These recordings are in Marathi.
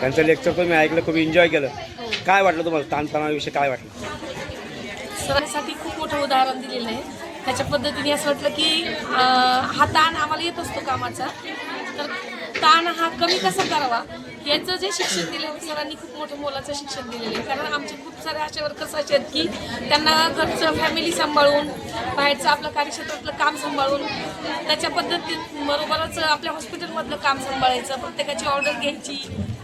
त्यांचं लेक्चर पण मी ऐकलं, खूप एन्जॉय केलं. काय वाटलं तुम्हाला, ताणतणावाविषयी काय वाटलं? सरांसाठी खूप मोठं उदाहरण दिलेलं आहे. त्याच्या पद्धतीने असं वाटलं की हा ताण आम्हाला येत असतो कामाचा, तर ताण हा कमी कसा करावा याचं जे शिक्षण दिलं आहे सरांनी खूप मोठं मोलाचं शिक्षण दिलेलं आहे. कारण आमचे खूप सारे असे वर्कर्स असे आहेत की त्यांना घरचं फॅमिली सांभाळून, बाहेरचं आपलं कार्यक्षेत्रातलं काम सांभाळून, त्याच्या पद्धतीबरोबरच आपल्या हॉस्पिटलमधलं काम सांभाळायचं, प्रत्येकाची ऑर्डर घ्यायची,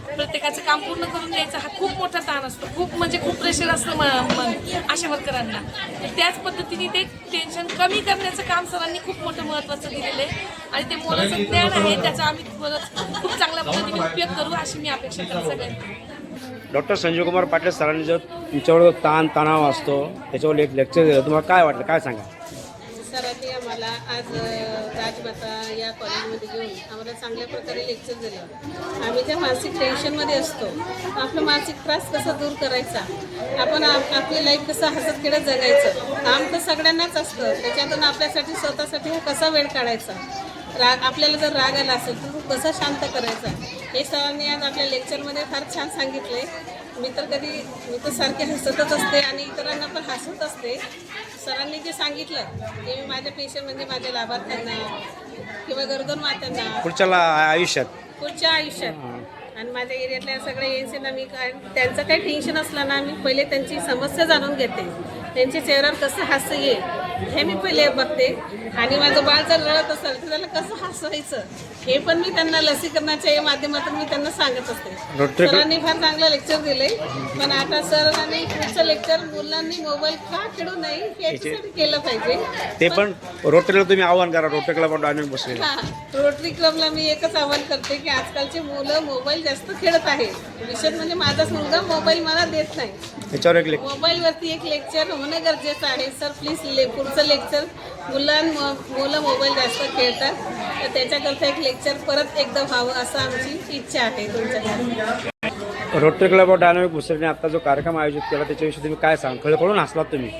प्रत्येकाचं काम पूर्ण करून द्यायचं, हा खूप मोठा ताण असतो. खूप म्हणजे खूप प्रेशर असतं अशा वर्करांना. त्याच पद्धतीने ते टेन्शन कमी करण्याचं काम सरांनी खूप मोठं महत्त्वाचं दिलेलं आहे आणि ते मोलाचं ज्ञान आहे त्याचा आम्ही खूप चांगल्या पद्धतीने उपयोग करू अशी मी अपेक्षा करते सगळ्यांना. डॉक्टर संजय कुमार पाटील सरांनी जर तुमच्यावर तणाव असतो त्याच्यावर एक लेक्चर दिलं, तुम्हाला काय वाटलं, काय सांगा? सरांनी आम्हाला आज राजमाता या कॉलेजमध्ये घेऊन आम्हाला चांगल्या प्रकारे लेक्चर दिलं. आम्ही ज्या मानसिक टेन्शनमध्ये असतो, आपलं मानसिक त्रास कसा दूर करायचा, आपण आपली लाईफ कसं हसत खेळत जगायचं, काम तर सगळ्यांनाच असतं, त्याच्यातून आपल्यासाठी स्वतःसाठी कसा वेळ काढायचा, आपल्याला जर राग आला असेल तर तो कसा शांत करायचा, हे सरांनी आज आपल्या लेक्चरमध्ये फार छान सांगितलं आहे. मी तर सारखे हसतच असते आणि इतरांना पण हसत असते. सरांनी जे सांगितलं ते मी माझ्या पेशंट म्हणजे माझ्या लाभार्थ्यांना किंवा गरोदर मातांना पुढच्या आयुष्यात आणि माझ्या एरियातल्या सगळ्या एजन्सींना मी त्यांचं काही टेन्शन असलं ना, मी पहिले त्यांची समस्या जाणून घेते, त्यांच्या चेहऱ्यावर कसं हास्य येईल हे मी पहिले बघते आणि माझं बाळ जर रडत असेल तर त्याला कसं हसवायचं हे पण मी त्यांना लसीकरणाच्या माध्यमातून मी त्यांना सांगत असते. सरांनी फार चांगलं लेक्चर दिले, पण आता सरांनी पुढचं लेक्चर मुलांनी मोबाईल का खेळू नये याच्यासाठी केलं पाहिजे. ते पण रोटरीला तुम्ही आव्हान करा, रोटरी क्लब डायनॉमिक बसले. रोटरी क्लबला मी एकच आवाहन करते की आजकालचे मुलं मोबाईल जास्त खेळत आहे. विशेष म्हणजे माझाच मुलगा मोबाईल मला देत नाही. त्याच्यावर एक मोबाईलवरती एक लेक्चर होणं गरजेचं आहे. सर प्लीज पुढचं लेक्चर मुलं मोबाईल जास्त खेळतात तर त्याच्याकरता एक लेक्चर परत एकदा व्हावं असं आमची इच्छा आहे तुमच्याकडे. रोटरी क्लब ऑफ डायनॉमिक भुसरीने आता जो कार्यक्रम आयोजित केला त्याच्याविषयी तुम्ही काय सांग? खळखळून हसलात तुम्ही.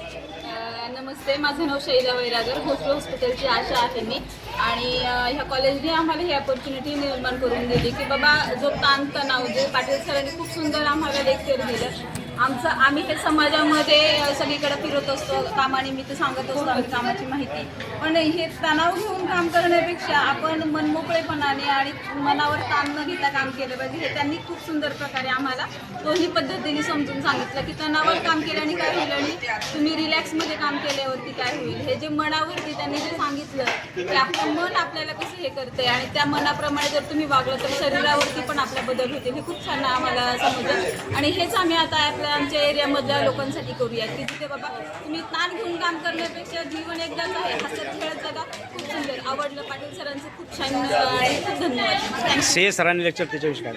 नमस्ते, माझं नाव शैला वैरागर, भोसले हॉस्पिटलची आशा आहे मी. आणि ह्या कॉलेजने आम्हाला ही अपॉर्च्युनिटी निर्माण करून दिली की बाबा जो ताणतणाव जे पाटील सरांनी खूप सुंदर आम्हाला लेक्चर दिलं. आम्ही हे समाजामध्ये सगळीकडे फिरत असतो, कामानिमित्त सांगत असतो आम्ही कामाची माहिती, पण हे तणाव घेऊन काम करण्यापेक्षा आपण मनमोकळेपणाने आणि मनावर ताण न घेता काम केलं पाहिजे. हे त्यांनी खूप सुंदर प्रकारे आम्हाला दोन्ही पद्धतीने समजून सांगितलं की तणावर काम केल्याने काय होईल आणि तुम्ही रिलॅक्समध्ये काम केल्यावरती काय होईल. हे जे मनावरती त्यांनी जे सांगितलं की आपलं मन आपल्याला कसं हे करते आणि त्या मनाप्रमाणे जर तुम्ही वागलं तर शरीरावरती पण आपला बदल होते. हे खूप छान आम्हाला समजलं आणि हेच आम्ही आता आमच्या एरियामधल्या लोकांसाठी करूया की जिथे बाबा तुम्ही ताण घेऊन काम करण्यापेक्षा जीवन एकदाच आहे, हसत खेळत जगा. खूप सुंदर आवडलं पाटील सरांचं, खूप छान आणि खूप धन्यवाद. से सरांनी लेक्चर त्याच्याविषयी काय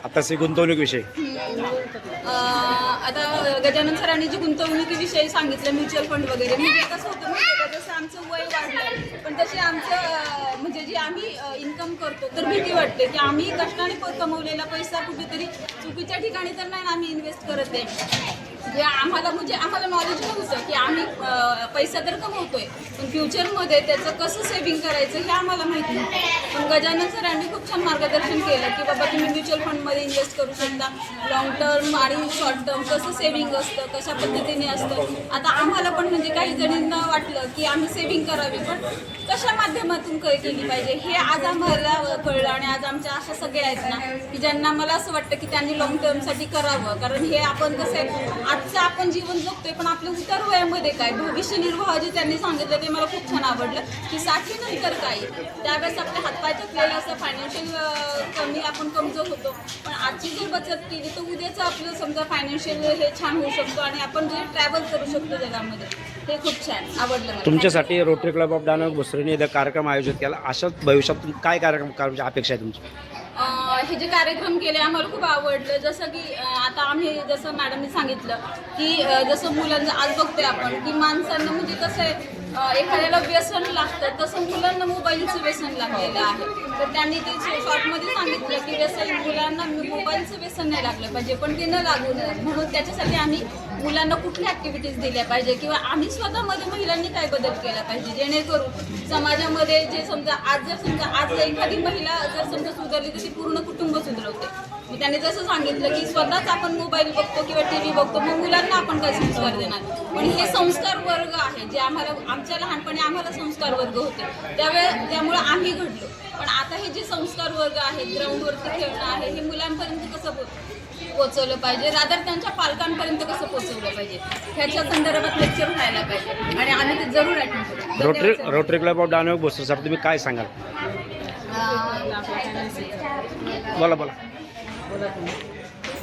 आता गुंतवणूक विषय आता गजानन सरांनी जी गुंतवणुकीविषयी सांगितलं, म्युच्युअल फंड वगैरे, म्हणजे कसं होतं माहिती आहे का, जसं आमचं वय वाढलं पण तसे आमचं म्हणजे जे आम्ही इन्कम करतो तर भीती वाटते की आम्ही कष्टाने कमवलेला पैसा कुठेतरी चुकीच्या ठिकाणी तर नाही आम्ही इन्व्हेस्ट करत आहे. जे आम्हाला नॉलेज पण होतं की आम्ही पैसा तर कमवतोय पण फ्युचरमध्ये त्याचं कसं सेव्हिंग करायचं हे आम्हाला माहिती नव्हतं. पण गजानन सरांनी खूप छान मार्गदर्शन केलं की बाबा तुम्ही म्युच्युअल फंडमध्ये इन्व्हेस्ट करू शकता, लॉंग टर्म आणि शॉर्ट टर्म कसं सेव्हिंग असतं, कशा पद्धतीने असतं. आता आम्हाला पण म्हणजे काही जणींना वाटलं की आम्ही सेव्हिंग करावी पण कशा माध्यमातून केली पाहिजे हे आज आम्हाला कळलं आणि आज आमच्या अशा सगळ्या आहेत ना की ज्यांना मला असं वाटतं की त्यांनी लॉंग टर्मसाठी करावं. कारण हे आपण कसं आहे आजचं आपण जीवन जगतोय पण आपल्या उतार वयामध्ये काय भविष्य निर्वाह जे त्यांनी सांगितलं ते मला खूप छान आवडलं की 60 नंतर काय त्यावेळेस आपल्या हातपाय थकलेलं असं फायनान्शियल कमी आपण कमजोर होतो पण आजची जर बचत केली तर उद्याचं आपलं समजा फायनान्शियल हे छान होऊ शकतो आणि आपण जे ट्रॅव्हल करू शकतो जगामध्ये. हे खूप छान आवडलं मला. तुमच्यासाठी रोटरी क्लब ऑफ डायनॉमिक भुसरीने एकदा कार्यक्रम आयोजित केला, अशाच भविष्यात काय कार्यक्रम करायची अपेक्षा आहे तुमची? हे जे कार्यक्रम केले आम्हाला खूप आवडलं. जसं की आता आम्ही जसं मॅडमनी सांगितलं की जसं मुलांचं आज बघतोय आपण की माणसांना म्हणजे कसं आहे एखाद्याला व्यसन लागतं तसं मुलांना मोबाईलचं व्यसन लागलेलं आहे. तर त्यांनी ते शॉर्टमध्ये सांगितलं की मुलांना मोबाईलचं व्यसन नाही लागलं पाहिजे पण ते न लागू नये म्हणून त्याच्यासाठी आम्ही मुलांना कुठल्या ॲक्टिव्हिटीज दिल्या पाहिजे किंवा आम्ही स्वतःमध्ये महिलांनी काय बदल केला पाहिजे जेणेकरून समाजामध्ये जे समजा आज एखादी महिला जर समजा सुधारली तर ती पूर्ण कुटुंब सुधारवते. मग त्यांनी जसं सांगितलं की स्वतःच आपण मोबाईल बघतो किंवा टी व्ही बघतो, मग मुलांना आपण काय संस्कार देणार. पण हे संस्कार वर्ग आहे जे आमच्या लहानपणी आम्हाला संस्कार वर्ग होते त्यामुळे आम्ही घडलो. पण आता हे जे संस्कार वर्ग आहेत, ग्राउंडवरती खेळणं आहे, हे मुलांपर्यंत कसं पोचवलं पाहिजे, रादर त्यांच्या पालकांपर्यंत कसं पोचवलं पाहिजे, ह्याच्या संदर्भात लेक्चर व्हायला पाहिजे आणि आम्ही ते जरूर अटेंड करू. रोटरी क्लब ऑफ डायनॅमिक बूस्टरसाठी तुम्ही काय सांगाल? बोला बोला.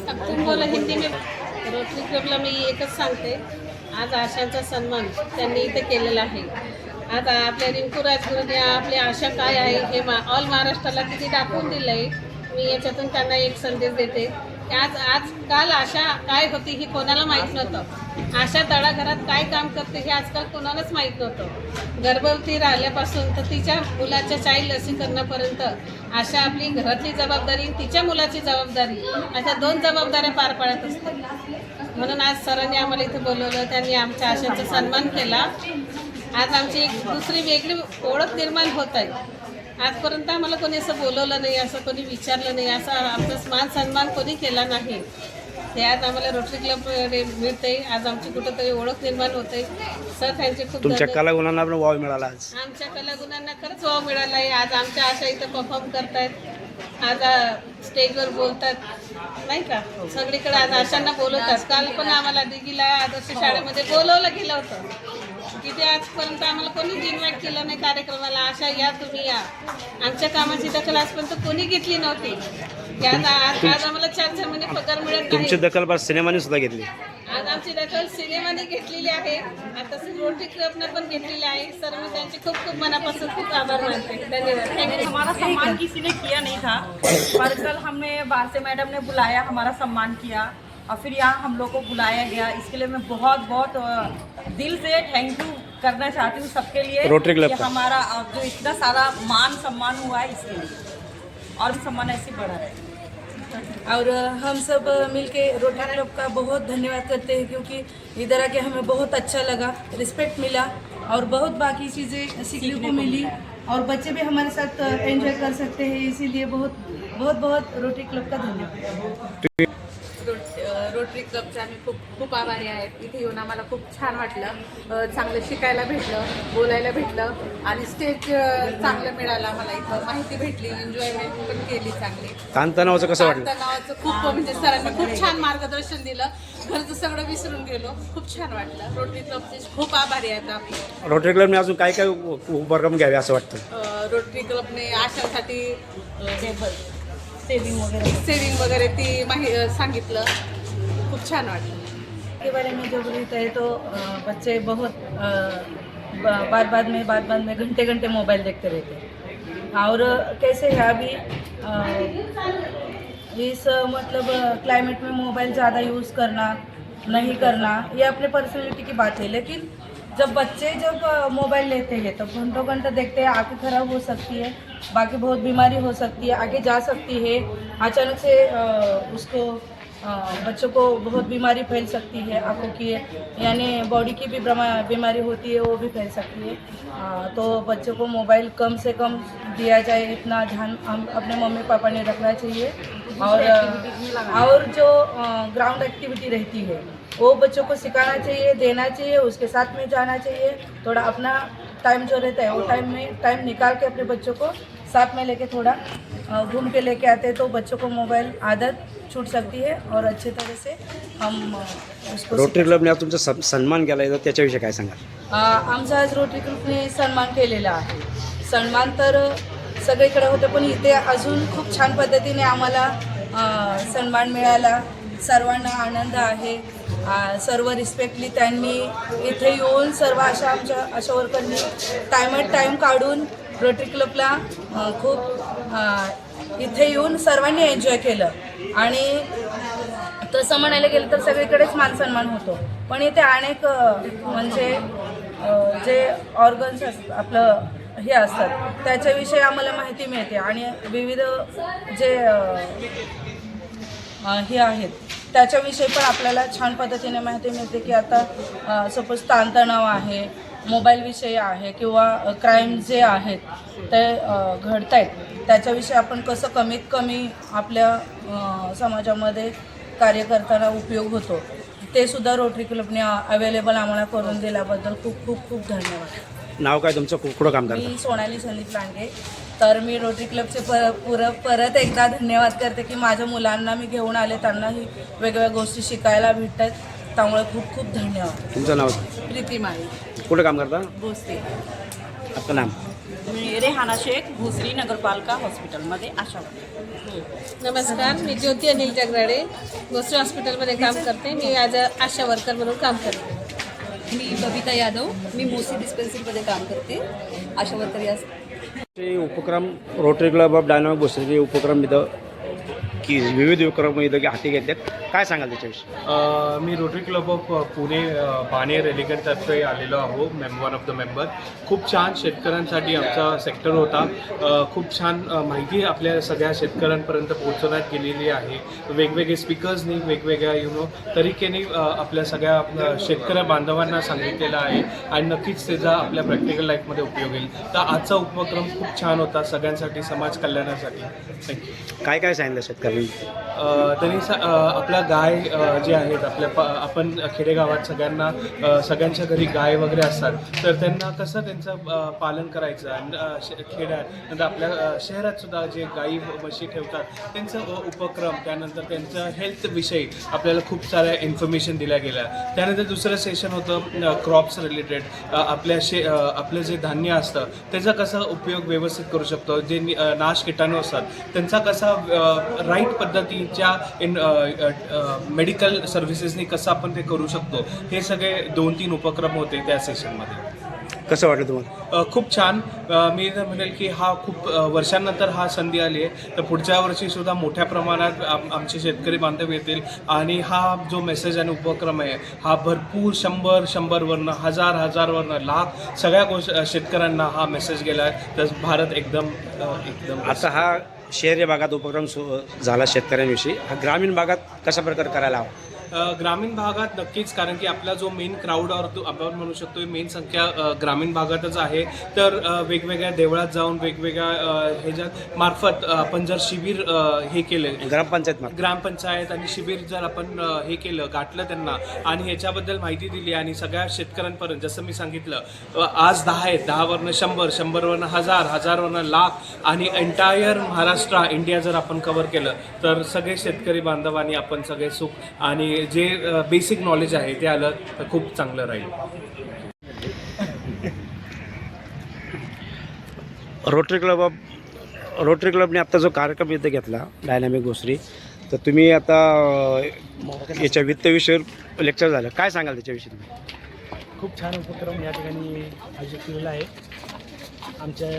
अब तुम बोला हिंदी में. रोटरी क्लबला मी एकच सांगते, आज आशांचा सन्मान त्यांनी इथे केलेला आहे. आज आपल्या रिंकू राजगुरूने आपली आशा काय आहे हे ऑल महाराष्ट्राला किती दाखवून दिलं आहे. मी याच्यातून त्यांना एक संदेश देते की काल आशा काय होती हे कोणाला माहीत नव्हतं. आशा तळाघरात काय काम करते हे आजकाल कोणालाच माहीत नव्हतं. गर्भवती राहिल्यापासून तर तिच्या मुलाच्या चाइल्ड लसीकरणापर्यंत आशा आपली घरातली जबाबदारी, तिच्या मुलाची जबाबदारी, अशा 2 जबाबदाऱ्या पार पाडत असते. म्हणून आज सरांनी आम्हाला इथे बोलवलं, त्यांनी आमच्या आशांचा सन्मान केला. आज आमची एक दुसरी वेगळी ओळख निर्माण होत आहे. आजपर्यंत आम्हाला कोणी असं बोलवलं नाही, असं कोणी विचारलं नाही, असा आमचा मान सन्मान कोणी केला नाही. हे आज आम्हाला रोटरी क्लब मिळते. आज आमची कुठंतरी ओळख निर्माण होते. सर त्यांचे खूप तुमच्या धन्यवाद. कलागुणांना पण वाव मिळाला आज. आमच्या कलागुणांना खरंच वाव मिळाला आहे. आज आमच्या आशा इथं परफॉर्म करतायत, आज स्टेजवर बोलतात नाही का, सगळीकडे आज आशांना बोलवतात. काल पण आम्हाला दिघीला आदर्श शाळेमध्ये बोलवलं गेलं होतं. तिथे आजपर्यंत आम्हाला कोणीच इन्व्हाइट केलं नाही कार्यक्रमाला. आशा या, तुम्ही या. आमच्या कामाची दखल आजपर्यंत कोणी घेतली नव्हती. आज आम्हाला 4 महिने पगार मिळत तुमची नाही. दखल बस सिनेमाने सुद्धा घेतली. आज आमची दखल सिनेमाने घेतलेली आहे, आता रोटरी क्लबनं पण घेतलेली आहे. सर मी त्यांचे खूप खूप मनापासून खूप आभार मानते. धन्यवाद. थँक्यू. हमारा सम्मान किसी ने किया नहीं था, पर कल हमें बाहर से मैडम ने बुलाया, हमारा सम्मान किया और फिर यहाँ हम लोग को बुलाया गया. इसके लिए मैं बहुत बहुत दिल से थैंक यू करना चाहती हूँ सबके लिए. रोटरी क्लब कि का हमारा जो इतना सारा मान सम्मान हुआ है इसके लिए, और सम्मान ऐसे बढ़ा है. और हम सब मिलके रोटरी क्लब का बहुत धन्यवाद करते हैं, क्योंकि इधर आके हमें बहुत अच्छा लगा, रिस्पेक्ट मिला और बहुत बाकी चीज़ें सीखने को मिली और बच्चे भी हमारे साथ एंजॉय कर सकते हैं. इसीलिए बहुत बहुत बहुत रोटरी क्लब का धन्यवाद. रोटरी क्लबचे आम्ही खूप खूप आभारी आहेत. इथे येऊन आम्हाला खूप छान वाटलं, चांगलं शिकायला भेटलं, बोलायला भेटलं आणि स्टेज चांगलं मिळालं आम्हाला. इथं माहिती भेटली, एन्जॉयमेंट पण केली चांगली. ताणतणावाचं कसं वाटलं? ताणतणावाचं खूप म्हणजे सरांनी खूप छान मार्गदर्शन दिलं. घरचं सगळं विसरून गेलो, खूप छान वाटलं. रोटरी क्लबचे खूप आभारी आहेत आम्ही. रोटरी क्लबने अजून काय काय उपक्रम घ्यावे असं वाटतं? रोटरी क्लबने आशांसाठी सेविंग वगैरे ती सांगितलं, खूप छान वाटलं. के बारे में जो बोलते हैं तो बच्चे बहुत बाद में घंटे घंटे मोबाइल देखते रहते हैं. और कैसे है अभी इस मतलब क्लाइमेट में मोबाइल ज़्यादा यूज़ करना नहीं करना, ये अपने पर्सनैलिटी की बात है. लेकिन जब बच्चे मोबाइल लेते हैं तो घंटों घंटे देखते हैं, आँखें खराब हो सकती है, बाकी बहुत बीमारी हो सकती है, आगे जा सकती है. अचानक से उसको बच्चों को बहुत बीमारी फैल सकती है, आँखों की यानी बॉडी की भी बीमारी होती है, वो भी फैल सकती है. तो बच्चों को मोबाइल कम से कम दिया जाए, इतना ध्यान हम अपने मम्मी पापा ने रखना चाहिए. और जो ग्राउंड एक्टिविटी रहती है वो बच्चों को सिखाना चाहिए, देना चाहिए, उसके साथ में जाना चाहिए. थोड़ा अपना टाइम जो रहता है वो टाइम निकाल के अपने बच्चों को साथ में लेके थोड़ा घूम के लेके आते हैं, तो बच्चों को मोबाइल आदत छूट सकती है और अच्छे तरह से हम उसको. रोटरी क्लबने आज तुमचा सन्मान केला आहे, तर त्याच्याविषयी काय सांगाल? आमचा आज रोटरी क्लबने सन्मान केलेला आहे. सन्मान तर सगळीकडे होतं, पण इथे अजून खूप छान पद्धतीने आम्हाला सन्मान मिळाला. सर्वांना आनंद आहे. सर्व रिस्पेक्टली त्यांनी इथे येऊन सर्व आशा वर्करनी टाईम काढून रोटरी क्लबला खूप इथे येऊन सर्वांनी एन्जॉय केलं. आणि तसं म्हणायला गेलं तर सगळीकडेच मान सन्मान होतो, पण इथे अनेक म्हणजे जे ऑर्गन्स आपलं हे असतात त्याच्याविषयी आम्हाला माहिती मिळते आणि विविध जे हे आहेत त्याच्याविषयी पण आपल्याला छान पद्धतीने माहिती मिळते की आता सपोज ताणतणाव आहे, मोबाईलविषयी आहे किंवा क्राईम जे आहेत ते घडत आहेत त्याच्याविषयी आपण कसं कमीत कमी आपल्या समाजामध्ये कार्य करताना उपयोग होतो ते सुद्धा रोटरी क्लबने अवेलेबल आम्हाला करून दिल्याबद्दल खूप खूप खूप धन्यवाद. नाव काय तुमचं, कुठं काम करता? मी सोनाली संदीप लांडगे. तर मी रोटरी क्लबचे परत एकदा धन्यवाद करते की माझ्या मुलांना मी घेऊन आले, त्यांनाही वेगवेगळ्या गोष्टी शिकायला भेटतात, त्यामुळे खूप खूप धन्यवाद. तुमचं नाव? प्रीती माळी कुठं काम करता? भोसरी. आपलं नाम? मी रेहाना शेख, भोसरी नगरपालिका हॉस्पिटलमध्ये आशा वर्कर. नमस्कार, मी ज्योती अनिल जगराडे, भोसरी हॉस्पिटलमध्ये काम करते. मी ॲज अ आशा वर्कर म्हणून काम करते. मी बबिता यादव, मी मोसी डिस्पेन्सरीमध्ये काम करते, आशा वर्कर या. हे उपक्रम रोटरी क्लब ऑफ डायनामिक भोसरीचे उपक्रम इथं की विविध उपक्रम इथं हाती घेतलेत, काय सांगाल त्याच्याविषयी? मी Rotary club of Pune Baner एलिगंटतर्फे आलेलो आहो, वन ऑफ द मेंबर. खूप छान शेतकऱ्यांसाठी आमचा सेक्टर होता. खूप छान माहिती आपल्या सगळ्या शेतकऱ्यांपर्यंत पोहोचवण्यात गेलेली आहे. वेगवेगळे स्पीकर्सनी वेगवेगळ्या तरीकेने आपल्या सगळ्या शेतकऱ्या बांधवांना सांगितलेलं आहे आणि नक्कीच त्याचा आपल्या प्रॅक्टिकल लाईफमध्ये उपयोग होईल. तर आजचा उपक्रम खूप छान होता सगळ्यांसाठी, समाज कल्याणासाठी. थँक्यू. काय काय सांगितलं शेतकऱ्यांनी? त्यांनी आपल्या गाय जे आहेत आपण खेडेगावात सगळ्यांच्या घरी गाय वगैरे असतात, तर त्यांना कसं त्यांचं पालन करायचं आणि खेड्यात नंतर आपल्या शहरात सुद्धा जे गाई म्हशी ठेवतात त्यांचं उपक्रम, त्यानंतर त्यांचं हेल्थविषयी आपल्याला खूप साऱ्या इन्फॉर्मेशन दिल्या गेल्या. त्यानंतर दुसरं सेशन होतं क्रॉप्स रिलेटेड. आपलं जे धान्य असतं त्याचा कसा उपयोग व्यवस्थित करू शकतो, जे नाश कीटाणू असतात त्यांचा कसा राईट पद्धतीच्या मेडिकल सर्व्हिसेसनी कसं आपण ते करू शकतो, हे सगळे 2-3 उपक्रम होते त्या सेशनमध्ये. कसं वाटलं तुम्हाला? खूप छान. मी म्हणेल की हा खूप वर्षांनंतर हा संधी आली आहे, तर पुढच्या वर्षीसुद्धा मोठ्या प्रमाणात आमचे शेतकरी बांधव येतील आणि हा जो मेसेज आणि उपक्रम आहे हा भरपूर 100-100वरनं 1000-1000वरनं लाख सगळ्या शेतकऱ्यांना हा मेसेज गेला आहे. तर भारत एकदम आता हा शहरी भागात उपक्रम झाला शेतकऱ्यांविषयी, हा ग्रामीण भागात कशा प्रकारे करायला हवा? ग्रामीण भागात नक्कीच, कारण की आपला जो मेन क्राऊड आपण म्हणू शकतो मेन संख्या ग्रामीण भागातच आहे. तर वेगवेगळ्या देवळात जाऊन वेगवेगळ्या ह्याच्यात मार्फत आपण जर शिबिर हे केले, ग्रामपंचायत आणि शिबिर जर आपण हे केलं, गाठलं त्यांना आणि ह्याच्याबद्दल माहिती दिली आणि सगळ्या शेतकऱ्यांपर्यंत, जसं मी सांगितलं आज 10 आहेत, 10वरनं 100, 100वरनं 1000, 1000वरनं लाख आणि एंटायर महाराष्ट्र इंडिया जर आपण कव्हर केलं तर सगळे शेतकरी बांधवांनी आपण सगळे सुख आणि जे बेसिक नॉलेज आहे ते आलं तर खूप चांगलं राहील. रोटरी क्लबने आता जो कार्यक्रम इथे घेतला डायनामिक भोसरी, तर तुम्ही आता याच्या वित्तविषयक लेक्चर झालं, काय सांगाल त्याच्याविषयी तुम्ही? खूप छान उपक्रम या ठिकाणी आयोजित केलेला आहे. आमच्या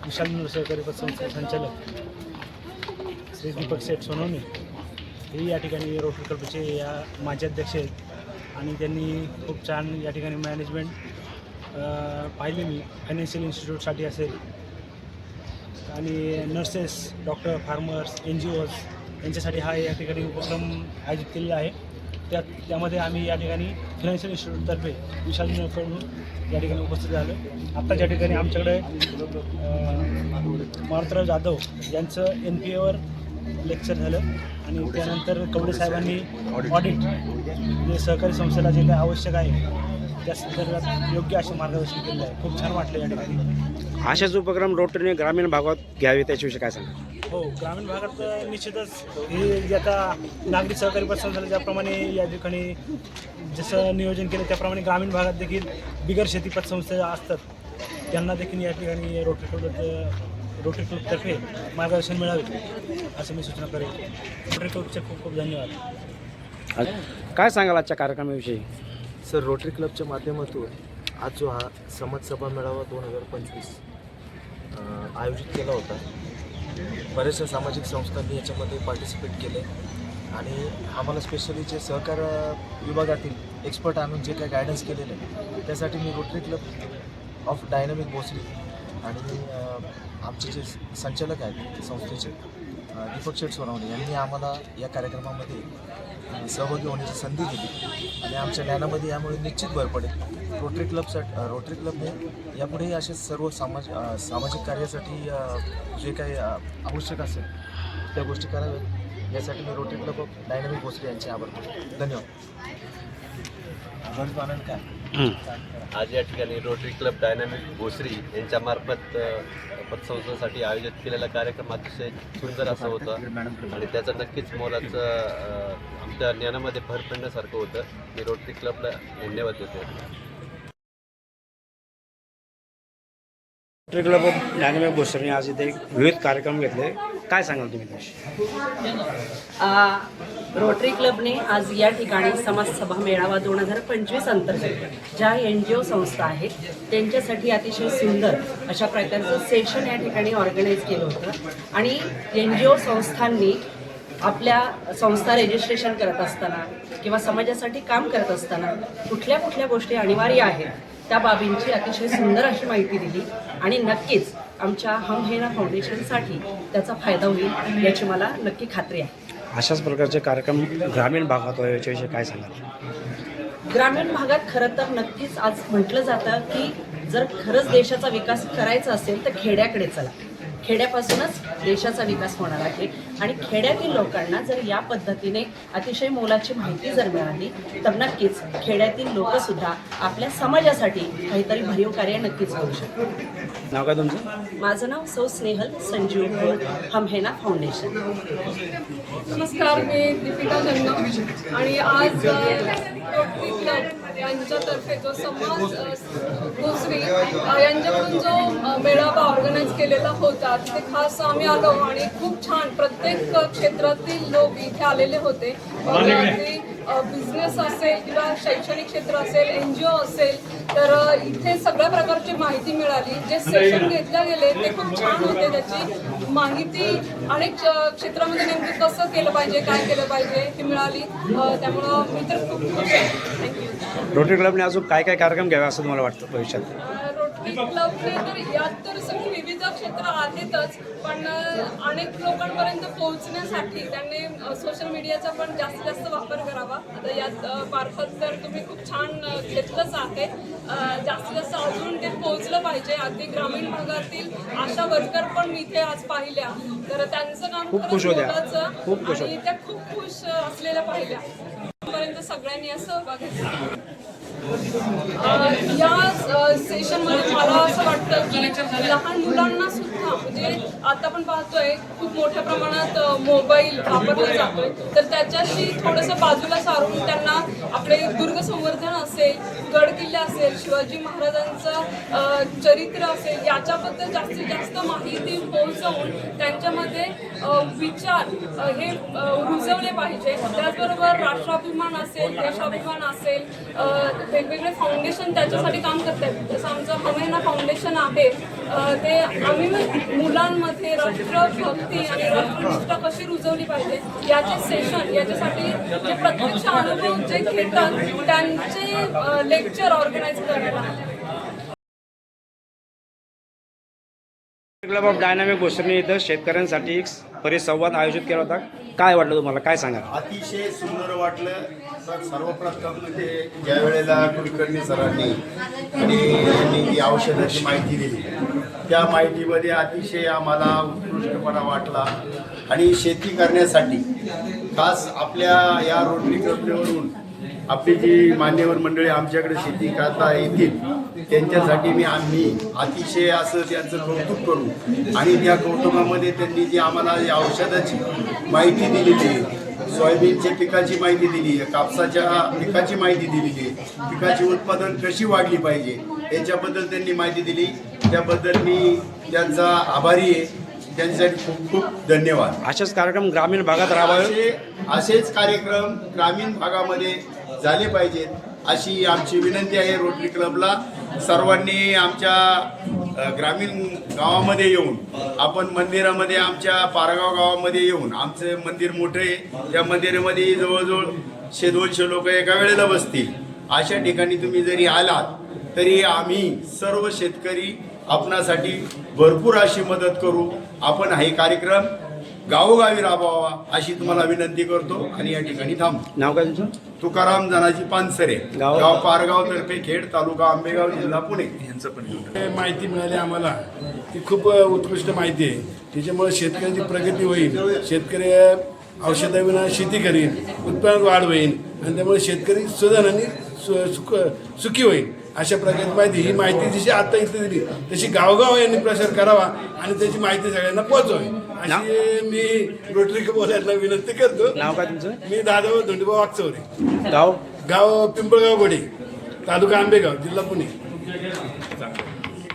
विशाल सहकारी पतसंस्था संचालक श्री दीपक सेठ सोनवणे हे या ठिकाणी रोटरी क्लबचे या माजी अध्यक्ष आहेत आणि त्यांनी खूप छान या ठिकाणी मॅनेजमेंट पाहिले. मी फायनान्शियल इन्स्टिट्यूटसाठी असेल आणि नर्सेस, डॉक्टर, फार्मर्स, NGOs यांच्यासाठी हा या ठिकाणी उपक्रम आयोजित केलेला आहे. त्यामध्ये आम्ही या ठिकाणी फायनान्शियल इन्स्टिट्यूटतर्फे विशालकडून या ठिकाणी उपस्थित झालो. आत्ता ज्या ठिकाणी आमच्याकडे मारुतराव जाधव यांचं NPAवर लेक्चर झालं आणि त्यानंतर कवडे साहेबांनी ऑडिट जे सहकारी संस्थेला जे काही आवश्यक आहे त्या संदर्भात योग्य असे मार्गदर्शन केलेलं आहे. खूप छान वाटलं या ठिकाणी. अशाच उपक्रम रोटरीने ग्रामीण भागात घ्यावे त्याच्याविषयी काय सांगा? हो, ग्रामीण भागात निश्चितच हे जे आता नागरी सहकारी पतसंस्थेला ज्याप्रमाणे या ठिकाणी जसं नियोजन केलं त्याप्रमाणे ग्रामीण भागात देखील बिगर शेती पतसंस्था असतात त्यांना देखील या ठिकाणी रोटरी क्लबतर्फे मार्गदर्शन मिळावे असं मी सूचना करेन. रोटरी क्लबचे खूप खूप धन्यवाद. काय सांगाल आजच्या कार्यक्रमाविषयी? सर, रोटरी क्लबच्या माध्यमातून आज जो हा समाज सभा मेळावा 2025 आयोजित केला होता, बऱ्याचशा सामाजिक संस्थांनी याच्यामध्ये पार्टिसिपेट केले आणि आम्हाला स्पेशली जे सहकार विभागातील एक्सपर्ट आणून जे काही गायडन्स केलेलं आहे त्यासाठी मी Rotary club of dynamic Bhosari आणि आमचे जे संचालक आहेत संस्थेचे दीपक शेठ सोनवणे यांनी आम्हाला या कार्यक्रमामध्ये सहभागी होण्याची संधी दिली आणि आमच्या ज्ञानामध्ये यामुळे निश्चित भर पडेल. रोटरी क्लबने यापुढेही असे सर्व सामाजिक कार्यासाठी जे काही आवश्यक असेल त्या गोष्टी कराव्यात. यासाठी मी Rotary club of dynamic Bhosari यांचे आभार मानतो. धन्यवाद. आनंद काय आज या ठिकाणी रोटरी क्लब डायनामिक भोसरी यांच्यामार्फत पतसंस्थेसाठी आयोजित केलेला कार्यक्रम अतिशय सुंदर असा होता आणि त्याचं नक्कीच मोलाचं आमच्या ज्ञानामध्ये भर पडण्यासारखं होतं. मी रोटरी क्लबला धन्यवाद देतो. रोटरी क्लब ऑफ डायनामिक भोसरीने आज इथे विविध कार्यक्रम घेतले. काय सांगाल तुम्ही त्याविषयी? रोटरी क्लबने आज या ठिकाणी समाजसभा मेळावा 2025 अंतर्गत ज्या NGO संस्था आहेत त्यांच्यासाठी अतिशय सुंदर अशा प्रकारचं सेशन या ठिकाणी ऑर्गनाईज केलं होतं आणि NGO संस्थांनी आपल्या संस्था रजिस्ट्रेशन करत असताना किंवा समाजासाठी काम करत असताना कुठल्या कुठल्या गोष्टी अनिवार्य आहेत त्या बाबींची अतिशय सुंदर अशी माहिती दिली आणि नक्कीच आमच्या हम हे ना फाउंडेशनसाठी त्याचा फायदा होईल याची मला नक्की खात्री आहे. अशाच प्रकारचे कार्यक्रम ग्रामीण भागात याच्याविषयी काय सांगाल? ग्रामीण भागात खरं तर नक्कीच आज म्हटलं जातं की जर खरंच देशाचा विकास करायचा असेल तर खेड्याकडे चला. खेड्यापासूनच देशाचा विकास होणार आहे आणि खेड्यातील लोकांना जर या पद्धतीने अतिशय मोलाची माहिती जर मिळाली तर नक्कीच खेड्यातील लोकसुद्धा आपल्या समाजासाठी काहीतरी भरीव कार्य नक्कीच करू शकतात. नाव काय तुमचं? माझं नाव सौ स्नेहल संजीव हम हे ना फाउंडेशन. नमस्कार, मी दीपिका जन्म आणि आज रोटरी क्लब यांच्यातर्फे जो समाज भोसरी यांच्याकडून जो मेळावा ऑर्गनाईज केलेला होता तिथे खास आम्ही आलो आणि खूप छान प्रत्येक क्षेत्रातील लोक इथे आलेले होते. बिझनेस असेल किंवा शैक्षणिक क्षेत्र असेल, NGO असेल, तर इथे सगळ्या प्रकारची माहिती मिळाली. जे सेशन घेतले गेले ते खूप छान होते. त्याची माहिती अनेक क्षेत्रामध्ये नेमकं कसं केलं पाहिजे, काय केलं पाहिजे ही मिळाली. त्यामुळं मी तर खूप खुश आहे. थँक्यू. रोटरी क्लबने अजून काय काय कार्यक्रम घ्यावे असं तुम्हाला वाटतं भविष्यात? रोटरी क्लबने तर यात तर सगळी विविध क्षेत्र आहेतच, पण अनेक लोकांपर्यंत पोहोचण्यासाठी त्यांनी सोशल मीडियाचा पण जास्तीत जास्त वापर करावा. आता यात मार्फत तर तुम्ही खूप छान घेतलंच आहे. जास्तीत जास्त अजून ते पोहोचलं पाहिजे. अगदी ग्रामीण भागातील आशा वर्कर पण मी इथे आज पाहिल्या, तर त्यांचं काम खूप खुश होत्या. आणि त्या खूप खुश असलेल्या पाहिल्या. पर्यंत सगळ्यांनी या सहभाग घेतला. या सेशनमध्ये मला असं वाटतं की लहान मुलांना सुद्धा म्हणजे आता आपण पाहतोय खूप मोठ्या प्रमाणात मोबाईल वापरला जातोय, तर त्याच्याशी थोडंसं बाजूला सारून त्यांना आपले दुर्ग संवर्धन असेल, गडकिल्ले असेल, शिवाजी महाराजांचं चरित्र असेल याच्याबद्दल जास्तीत जास्त माहिती पोहोचवून त्यांच्यामध्ये विचार हे रुजवले पाहिजे. त्याचबरोबर राष्ट्राभिमान असेल, देशाभिमान असेल, वेगवेगळे फाउंडेशन त्याच्यासाठी काम करतात. जसं आमचं हमेना फाउंडेशन आहे, ते आम्ही मुलांमध्ये राष्ट्रभक्ती आणि राष्ट्रनिष्ठा कशी रुजवली पाहिजे याचे सेशन, याच्यासाठी जे प्रत्यक्ष अनुभव जे घेतात त्यांचे लेक्चर ऑर्गनाईज करायला. क्लब ऑफ डायनामिक भोसरी इथं शेतकऱ्यांसाठी एक परिसंवाद आयोजित केला होता. काय वाटलं तुम्हाला? काय सांगा? अतिशय सुंदर वाटलं. तर सर्वप्रथम म्हणजे ज्या वेळेला कुलकर्णी सरांनी आणि ती औषधाची माहिती दिली त्या माहितीमध्ये अतिशय आम्हाला उत्कृष्टपणा वाटला आणि शेती करण्यासाठी खास आपल्या या रोटरी क्लबवरून आपली जी मान्यवर मंडळी आमच्याकडे शेती करता येतील त्यांच्यासाठी आम्ही अतिशय असं त्यांचं कौतुक करू आणि त्या कौतुकामध्ये त्यांनी जी आम्हाला या औषधाची माहिती दिलेली आहे, सोयाबीनच्या पिकाची माहिती दिली आहे, कापसाच्या पिकाची माहिती दिलेली आहे, पिकाची उत्पादन कशी वाढली पाहिजे याच्याबद्दल त्यांनी माहिती दिली. त्याबद्दल मी त्यांचा आभारी आहे. त्यांच्यासाठी खूप खूप धन्यवाद. असेच कार्यक्रम ग्रामीण भागात राहावे, असेच कार्यक्रम ग्रामीण भागामध्ये झाले पाहिजेत अशी आमची विनंती आहे रोटरी क्लबला. सर्वांनी आमच्या ग्रामीण गावामध्ये येऊन आपण मंदिरामध्ये आमच्या पारगाव गावामध्ये येऊन आमचं मंदिर मोठं आहे, त्या मंदिरामध्ये जवळजवळ 100-200 लोक एका वेळेला बसतील. अशा ठिकाणी तुम्ही जरी आलात तरी आम्ही सर्व शेतकरी आपणासाठी भरपूर अशी मदत करू. आपण हा कार्यक्रम गावोगावी राबवावा अशी तुम्हाला विनंती करतो आणि या ठिकाणी थांबतो. नाव काय तुमचं? तुकाराम जनाजी पानसरे, गाव? गाव पारगाव तर्फे खेड, तालुका आंबेगाव, जिल्हा पुणे. माहिती मिळाली आम्हाला ती खूप उत्कृष्ट माहिती आहे. त्याच्यामुळे शेतकऱ्याची प्रगती होईल, शेतकरी औषधाविना शेती करील, उत्पन्नात वाढ होईल आणि त्यामुळे शेतकरी सुधार आणि सुखी होईल अशा प्रकारची माहिती. ही माहिती जशी आता इथे दिली तशी गावगाव यांनी प्रसार करावा आणि त्याची माहिती सगळ्यांना पोहोचवावी अशी मी रोटरी बोलायला विनंती करतो. नाव काय तुमचं? मी दादाभाऊ धोंडीभाऊ वागचौरे, गाव? गाव पिंपळगाव गोडे, तालुका आंबेगाव, जिल्हा पुणे.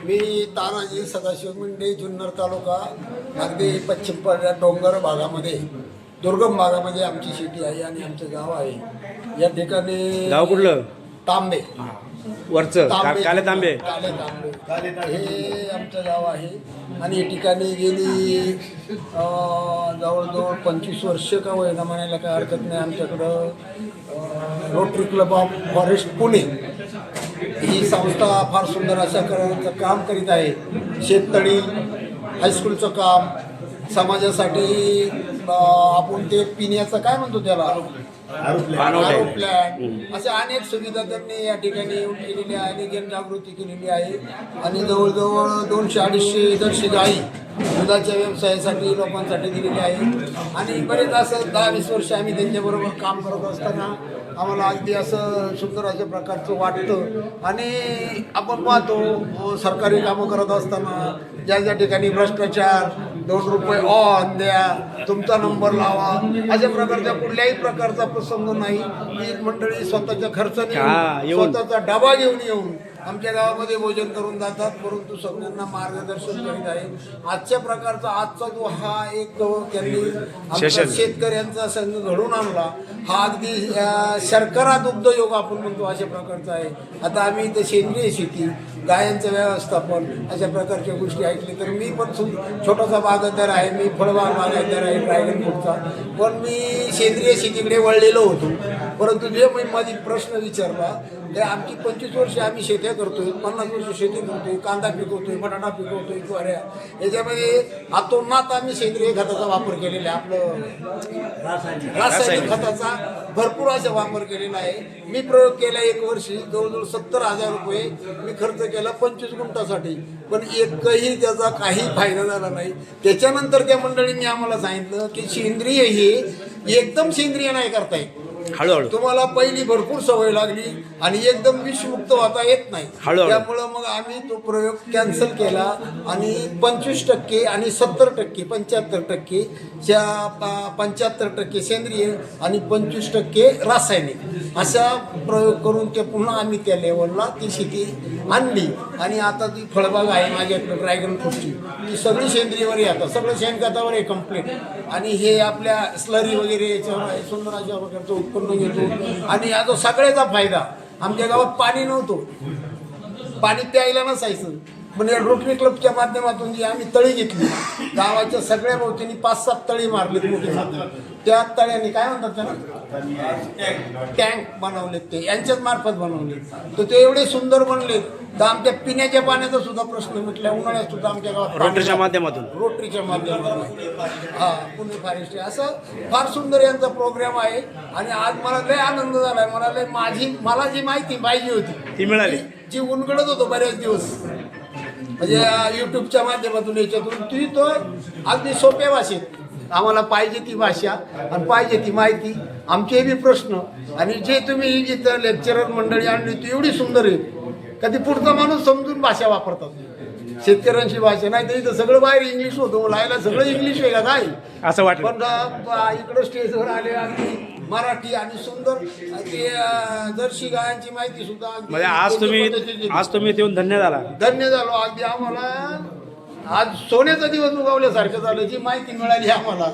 मी तानाजी सदाशिव मुंडे, जुन्नर तालुका, अगदी पश्चिम डोंगर भागामध्ये, दुर्गम भागामध्ये आमची शेती आहे आणि आमचं गाव आहे. या ठिकाणी गाव कुठलं? तांबे, वरचं काले तांबे. काले तांबे हे आमचं गाव आहे. आणि या ठिकाणी गेली जवळजवळ 25 वर्ष का होईना म्हणायला काय हरकत नाही, आमच्याकडं Rotary club of forest Pune ही संस्था फार सुंदर अशा काम करीत आहे. शेततळी, हायस्कूलचं काम, समाजासाठी आपण ते पिण्याचं काय म्हणतो त्याला, आरो प्लॅन, अशा अनेक सुविधा त्यांनी या ठिकाणी येऊन केलेल्या आहे आणि जनजागृती केलेली आहे. आणि जवळजवळ 200-250 जर्सी गाई दुधाच्या व्यवसायासाठी लोकांसाठी दिलेली आहे. आणि बरेच असं 10-20 वर्ष आम्ही त्यांच्याबरोबर काम करत असताना आम्हाला अगदी असं सुंदर अशा प्रकारचं वाटतं. आणि आपण पाहतो सरकारी कामं करत असताना ज्या ज्या ठिकाणी भ्रष्टाचार, 2 रुपये ऑन द्या, तुमचा नंबर लावा, अशा प्रकारच्या कुठल्याही प्रकारचा प्रसंग नाही. ही मंडळी स्वतःच्या खर्चाने स्वतःचा डबा घेऊन येऊन आमच्या गावामध्ये भोजन करून जातात, परंतु सगळ्यांना मार्गदर्शन करीत आहे. आजच्या प्रकारचा आजचा जो हा एक त्यांनी आमच्या शेतकऱ्यांचा संघ घडून आणला, हा अगदी शर्करा दुग्धयोग आपण म्हणतो अशा प्रकारचा आहे. आता आम्ही इथं सेंद्रिय शेती, गायांचं व्यवस्थापन अशा प्रकारच्या गोष्टी ऐकल्या. तर मी पण छोटासा बागायतदार आहे, मी फळबाग बागायतदार आहे ड्रॅगन फ्रूटचा. पण मी सेंद्रिय शेतीकडे वळलेलो होतो. परंतु जे मी माझी प्रश्न विचारला तर आमची 25 वर्ष आम्ही शेत्या करतोय, 50 वर्ष शेती करतोय, कांदा पिकवतोय, बटाटा पिकवतोय, ज्वाऱ्या, याच्यामध्ये आतोनात आम्ही सेंद्रिय खताचा वापर केलेला आहे. आपलं रासायनिक खताचा भरपूर असा वापर केलेला आहे. मी प्रयोग केला 1 वर्षी जवळजवळ 70,000 रुपये मी खर्च केला 25 गुंठासाठी, पण एकही त्याचा काही फायदा झाला नाही. त्याच्यानंतर त्या मंडळींनी आम्हाला सांगितलं की सेंद्रिय हे एकदम सेंद्रिय नाही करता येत, हळूहळू तुम्हाला पहिली भरपूर सवय लागली आणि एकदम विषमुक्त होता येत नाही. त्यामुळं मग आम्ही तो प्रयोग कॅन्सल केला आणि 25% आणि 70%, 75% 75% सेंद्रिय आणि 25% रासायनिक असा प्रयोग करून ते पुन्हा आम्ही त्या लेवलला ती शेती आणली. आणि आता ती फळबाग आहे माझ्याकडे ड्रॅगन फ्रूटची, ती सगळी सेंद्रियवर येतात, सगळं शेणखतावर आहे कम्प्लीट. आणि हे आपल्या स्लरी वगैरे याच्यावर आहे, सुंदर अशा प्रकारचं उत्पन्न घेतो. आणि याचा सगळ्याचा फायदा, आमच्या गावात पाणी नव्हतं, पाणी प्यायला नसायचं, पण या रोटरी क्लबच्या माध्यमातून जी आम्ही तळी घेतली, गावाच्या सगळ्या भोवतीने 5-7 तळी मारलेत मोठे. त्या तळ्यांनी काय म्हणतात त्याला, टँक बनवलेत, ते यांच्याच मार्फत बनवले. तर ते एवढे सुंदर बनलेत तर आमच्या पिण्याच्या पाण्याचा सुद्धा प्रश्न मिटला. उन्हाळ्यात सुद्धा आमच्या गावात रोटरीच्या माध्यमातून हा पुणे फॉरेस्ट असं फार सुंदर यांचा प्रोग्राम आहे. आणि आज मला लय आनंद झालाय, मला जी माहिती पाहिजे होती ती मिळाली, जी उलगडत होतो बऱ्याच दिवस, म्हणजे यूट्यूबच्या माध्यमातून याच्यातून ती तो अगदी सोप्या भाषेत आम्हाला पाहिजे ती भाषा आणि पाहिजे ती माहिती, आमचे बी प्रश्न. आणि जे तुम्ही इथं लेक्चरर मंडळी आणली ती एवढी सुंदर आहे का ती पुढचा माणूस समजून भाषा वापरतात, शेतकऱ्यांची भाषा. नाही तर इथं सगळं बाहेर इंग्लिश होतं, मला यायला सगळं इंग्लिश आहे का काय असं वाटतं. पण इकडं स्टेजवर आले अगदी मराठी आणि सुंदर ते जर्सी गायांची माहिती सुद्धा. म्हणजे आज तुम्ही येऊन धन्य झाला. धन्य झालो अगदी. आम्हाला आज सोन्याचा दिवस उगवल्यासारखं झालं. जी माहिती मिळाली आम्हाला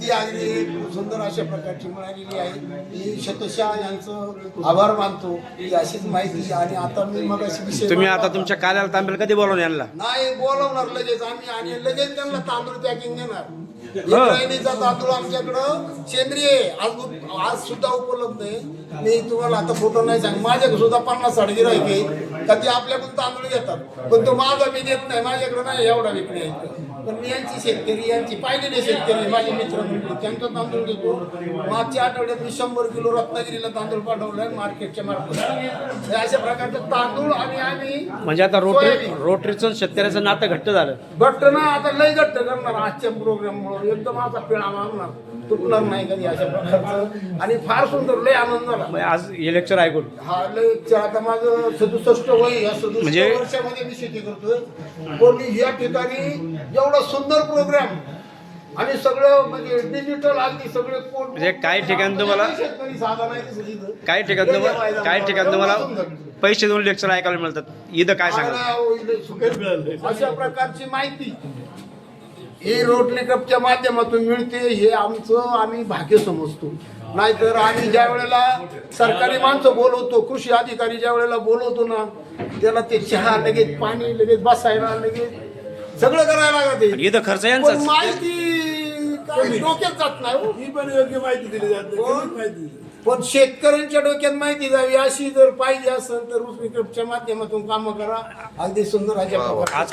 ती अगदी सुंदर अशा प्रकारची मिळालेली आहे. मी शतशः यांचं आभार मानतो की अशीच माहिती. आणि आता मी मग अशी तुम्ही आता तुमच्या कार्याला तांब्याला कधी बोलवून यांना नाही बोलवणार लगेच आम्ही. आणि लगेच त्यांना तांदूळ पॅकिंग देणार. इंद्रायणीचा तांदूळ आमच्याकडं सेंद्रिय आज सुद्धा उपलब्ध आहे. मी तुम्हाला आता फोटो नाही सांग, माझ्याकडे सुद्धा 50-60 गिऱ्हाईक आहे का ती आपल्याकडून तांदूळ घेतात, पण तो माझा मी देत नाही, माझ्याकडे नाही एवढा विक्री आहे. पण मी यांची शेतकरी यांची पाहिलेले शेतकरी माझे मित्र म्हणले त्यांचा तांदूळ देतो. मागच्या आठवड्यात मी 100 किलो रत्नागिरीला तांदूळ पाठवलाय मार्केटच्या मार्फत. अशा प्रकारचं तांदूळ आणि आम्ही म्हणजे आता रोटरीचं शेतकऱ्याचं नातं घट्ट झालं. घट्ट ना आता लय घट्ट करणार आजच्या प्रोग्राममुळे एकदम असा पिळा मारणार तुटणार नाही कधी अशा प्रकारचं आणि फार सुंदर लय आनंद झाला. म्हणजे आज हे लेक्चर ऐकून हा लय आता माझं 67 वय या 67 म्हणजे वर्षामध्ये मी शेती करतोय. पण या ठिकाणी एवढा सुंदर प्रोग्राम आणि सगळं म्हणजे डिजिटल अगदी सगळे कोण म्हणजे काही ठिकाणी तुम्हाला शेतकरी साधा नाही दिसत इथं. काही ठिकाणी तुम्हाला पैसे देऊन लेक्चर ऐकायला मिळतात. इथं काय सांगा अशा प्रकारची माहिती ही रोटरी क्लबच्या माध्यमातून मिळते हे आमचं आम्ही भाग्य समजतो. नाहीतर आम्ही ज्या वेळेला सरकारी माणसं बोलवतो कृषी अधिकारी ज्या वेळेला बोलवतो ना त्याला ते चहा लगेच पाणी लगेच बसायला लगेच सगळं करायला लागते. इथं खर्च पण यांचाच. माहिती काय डोक्यात जात नाही हो. ही पण योग्य माहिती दिली जाते माहिती. पण शेतकऱ्यांच्या डोक्यात माहिती जावी अशी जर पाहिजे असेल तर रोटरी क्लबच्या माध्यमातून कामं करा. अगदी सुंदर आज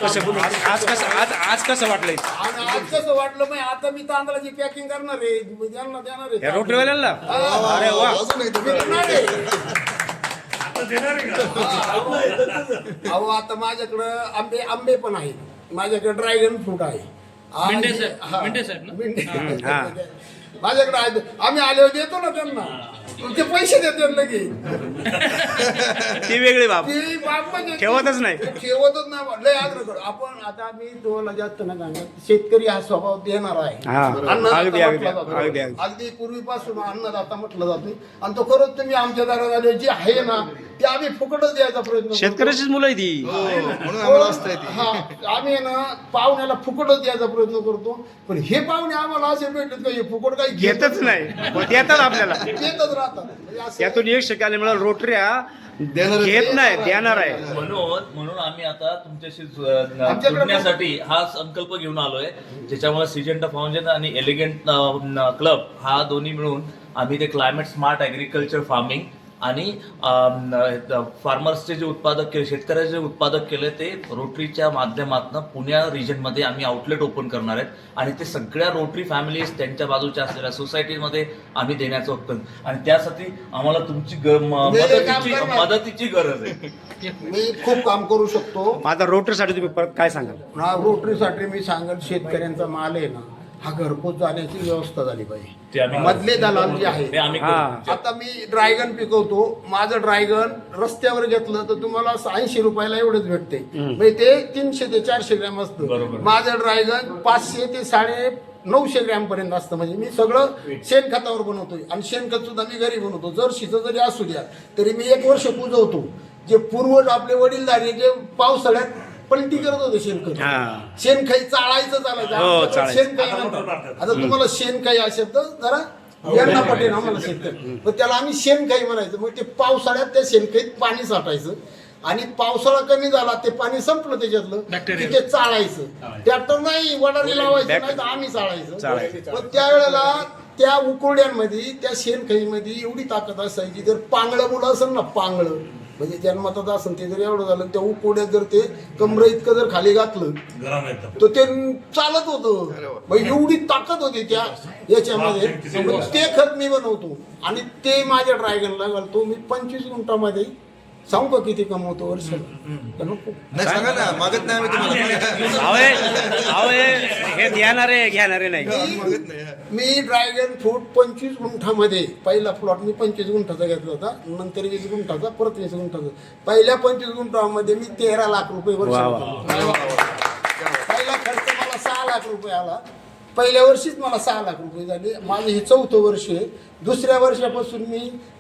कसं वाटलंय आणि आज कसं वाटलं माहिती आता मी तांदळाची पॅकिंग करणार आहे त्यांना देणार आहे रोटरीवाल्यांना. अरे वा अहो आता माझ्याकडं आंबे पण आहेत माझ्याकडे ड्रॅगन फ्रूट आहे. माझ्याकडे आहे आम्ही आल्यावर देतो ना त्यांना ते पैसे देतात लगेच. ती वेगळी बाब म्हणजे ठेवतच नाही लय आग्रह करू आपण. आता मी तुम्हाला जास्त ना सांगत शेतकरी हा स्वभाव देणार आहे. अगदी पूर्वीपासून अन्नदाता म्हटलं जाते आणि तो खरंच तुम्ही आमच्या दारात आले जे आहे ना ते आम्ही फुकटच द्यायचा प्रयत्न शेतकऱ्याचीच मुलं आहे ती. हा आम्ही ना पाहुण्याला फुकटच द्यायचा प्रयत्न करतो. पण हे पाहुणे आम्हाला असे भेटत का हे फुकट काही घेतच नाही देतात आपल्याला. देतच राहतात. यातून एक शिकायला मिळालं रोटरी हा घेत नाही देणार आहे. म्हणून आम्ही आता तुमच्याशी जोडण्यासाठी हा संकल्प घेऊन आलोय ज्याच्यामुळे सिजंटा फाउंडेशन आणि एलिगंट क्लब हा दोन्ही मिळून आम्ही ते क्लायमेट स्मार्ट ॲग्रिकल्चर फार्मिंग आणि फार्मर्सचे जे उत्पादक केले शेतकऱ्याचे जे उत्पादक केले ते रोटरीच्या माध्यमातून पुण्या रिजनमध्ये आम्ही आउटलेट ओपन करणार आहेत आणि ते सगळ्या रोटरी फॅमिलीज त्यांच्या बाजूच्या असलेल्या सोसायटीमध्ये आम्ही देण्याचं होतं आणि त्यासाठी आम्हाला तुमची मदतीची गरज आहे. मी खूप काम करू शकतो. आता रोटरीसाठी तुम्ही परत काय सांगाल? रोटरीसाठी मी सांगेल शेतकऱ्यांचा माल आहे ना हा घरपोच जाण्याची व्यवस्था झाली पाहिजे. मधले दलाल जे आहे आता मी ड्रॅगन पिकवतो माझं ड्रॅगन रस्त्यावर घेतलं तर तुम्हाला 80 रुपयाला एवढंच भेटते म्हणजे ते 300 ते 400 ग्रॅम असतं. माझं ड्रॅगन 500 ते 950 ग्रॅम पर्यंत असतं. म्हणजे मी सगळं शेणखतावर बनवतोय आणि शेणखत सुद्धा मी घरी बनवतो. जर्शीचं जरी असू द्या तरी मी 1 वर्ष कुजवतो. जे पूर्वज आपले वडीलधारी जे पावसाळ्यात पलटी करत होते शेणखाई चाळायचं चालायचं शेणखाई म्हणतात. आता तुम्हाला शेणखाई असेल तर जरा यांना पटेल आम्हाला शेतकरी पण त्याला आम्ही शेणखाई म्हणायचं. मग ते पावसाळ्यात त्या शेणखाईत पाणी साठायचं आणि पावसाळा कमी झाला ते पाणी संपलं त्याच्यातलं की ते चाळायचं. ट्रॅक्टर नाही वडारी लावायचं नाही तर आम्ही चाळायचं. पण त्यावेळेला त्या उकोड्यांमध्ये त्या शेणखाईमध्ये एवढी ताकद असायची जर पांगळं मुलं असेल ना पांगळं म्हणजे जन्मातच असेल ते जर एवढं झालं त्या उकोड्यात जर ते कमरे इतकं जर खाली घातलं तर ते चालत होतं. म्हणजे एवढी ताकद होती त्या याच्यामध्ये. ते खत मी बनवतो आणि ते माझ्या ड्रॅगनला घालतो. मी 25 गुंठामध्ये सांगू का किती कमवतो वर्षाला? घेणारे नाही. मी ड्रॅगन फ्रूट 25 गुंठामध्ये पहिला प्लॉट मी 25 गुंठाचा घेतला होता नंतर 20 गुंठाचा परत 20 गुंठाचा. पहिल्या 25 गुंठामध्ये मी 13 लाख रुपये वर्ष पहिला खर्च मला 6 लाख रुपये आला. पहिल्या वर्षीच मला 6 लाख रुपये झाले. माझं हे 4थं वर्ष आहे. दुसऱ्या वर्षापासून मी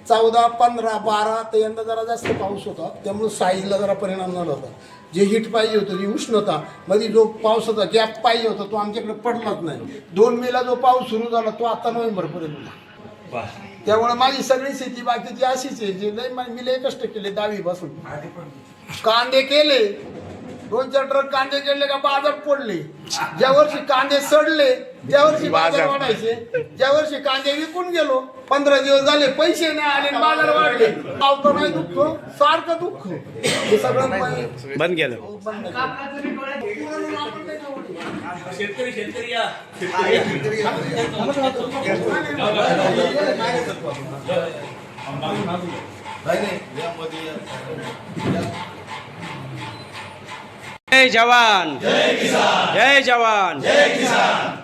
14, 15, 12 तर यंदा जरा जास्त पाऊस होता त्यामुळे साईजला जरा परिणाम झाला होता. जे हिट पाहिजे होतं जी उष्णता मध्ये जो पावसाचा गॅप पाहिजे होता तो आमच्याकडे पडलाच नाही. 2 मेला जो पाऊस सुरू झाला तो आता नोव्हेंबरपर्यंत. त्यामुळे माझी सगळी शेती बाकीची अशीच आहे. जे मी लय कष्ट केले 10वी पासून. कांदे केले 2-4 ट्रक कांदे गेले का बाजार पडले. ज्या वर्षी कांदे सडले त्या वर्षी बाजार वाढायचे. ज्या वर्षी कांदे विकून गेलो 15 दिवस झाले पैसे नाही आले आणि बाजार वाढले. पावतो नाही दुःख सारखं दुःख हे सगळं बंद केलं. शेतकरी या जय जवान जय किसान. जय जवान जय किसान.